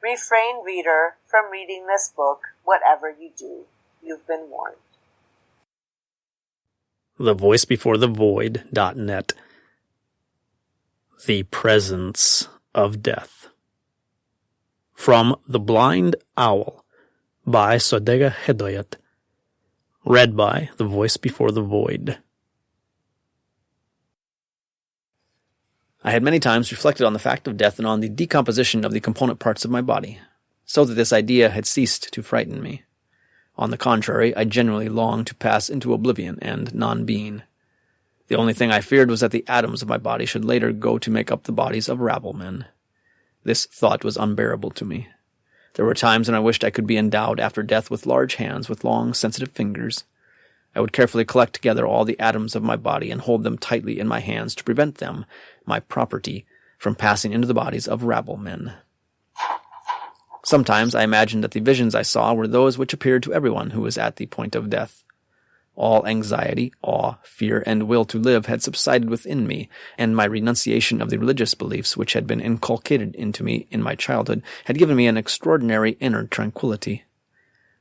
Refrain, reader, from reading this book. Whatever you do, you've been warned. TheVoiceBeforeTheVoid.net. The Presence of Death. From The Blind Owl by Sodega Hedoyat. Read by The Voice Before the Void. I had many times reflected on the fact of death and on the decomposition of the component parts of my body, so that this idea had ceased to frighten me. On the contrary, I genuinely longed to pass into oblivion and non-being. The only thing I feared was that the atoms of my body should later go to make up the bodies of rabble-men. This thought was unbearable to me. There were times when I wished I could be endowed after death with large hands with long, sensitive fingers. I would carefully collect together all the atoms of my body and hold them tightly in my hands to prevent them, my property, from passing into the bodies of rabble-men. Sometimes I imagined that the visions I saw were those which appeared to everyone who was at the point of death. All anxiety, awe, fear, and will to live had subsided within me, and my renunciation of the religious beliefs which had been inculcated into me in my childhood had given me an extraordinary inner tranquillity.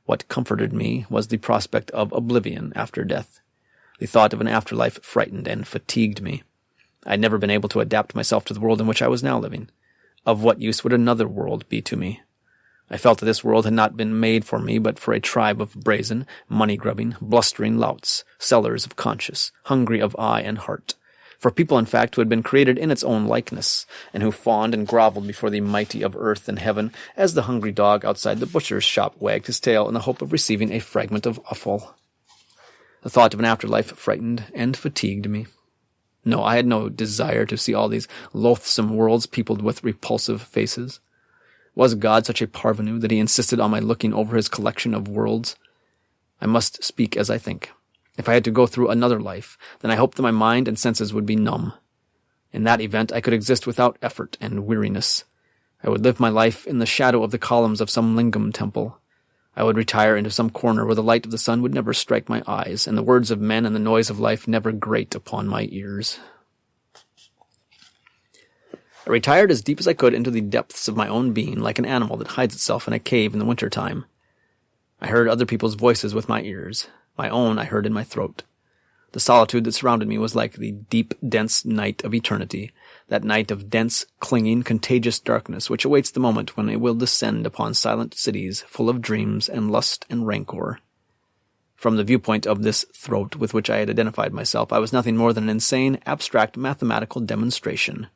What comforted me was the prospect of oblivion after death. The thought of an afterlife frightened and fatigued me. I had never been able to adapt myself to the world in which I was now living. Of what use would another world be to me? I felt that this world had not been made for me, but for a tribe of brazen, money-grubbing, blustering louts, sellers of conscience, hungry of eye and heart. For people, in fact, who had been created in its own likeness, and who fawned and groveled before the mighty of earth and heaven, as the hungry dog outside the butcher's shop wagged his tail in the hope of receiving a fragment of offal. The thought of an afterlife frightened and fatigued me. No, I had no desire to see all these loathsome worlds peopled with repulsive faces. Was God such a parvenu that he insisted on my looking over his collection of worlds? I must speak as I think. If I had to go through another life, then I hoped that my mind and senses would be numb. In that event, I could exist without effort and weariness. I would live my life in the shadow of the columns of some lingam temple. I would retire into some corner where the light of the sun would never strike my eyes, and the words of men and the noise of life never grate upon my ears. I retired as deep as I could into the depths of my own being, like an animal that hides itself in a cave in the winter time. I heard other people's voices with my ears. My own I heard in my throat. The solitude that surrounded me was like the deep, dense night of eternity, that night of dense, clinging, contagious darkness which awaits the moment when it will descend upon silent cities full of dreams and lust and rancor. From the viewpoint of this throat with which I had identified myself, I was nothing more than an insane, abstract mathematical demonstration.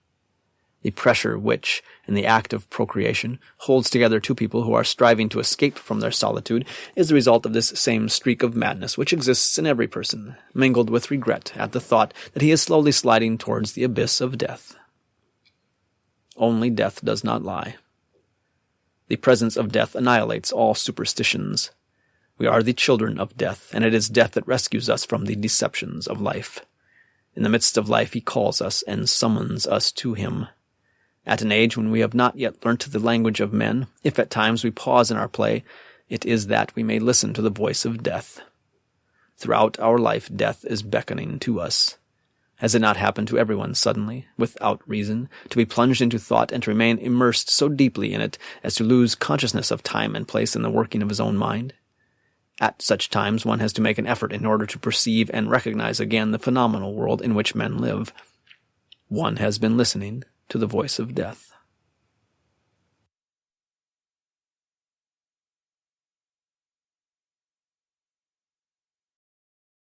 The pressure which, in the act of procreation, holds together two people who are striving to escape from their solitude is the result of this same streak of madness which exists in every person, mingled with regret at the thought that he is slowly sliding towards the abyss of death. Only death does not lie. The presence of death annihilates all superstitions. We are the children of death, and it is death that rescues us from the deceptions of life. In the midst of life he calls us and summons us to him. At an age when we have not yet learnt the language of men, if at times we pause in our play, it is that we may listen to the voice of death. Throughout our life, death is beckoning to us. Has it not happened to everyone suddenly, without reason, to be plunged into thought and to remain immersed so deeply in it as to lose consciousness of time and place in the working of his own mind? At such times one has to make an effort in order to perceive and recognize again the phenomenal world in which men live. One has been listening to the voice of death.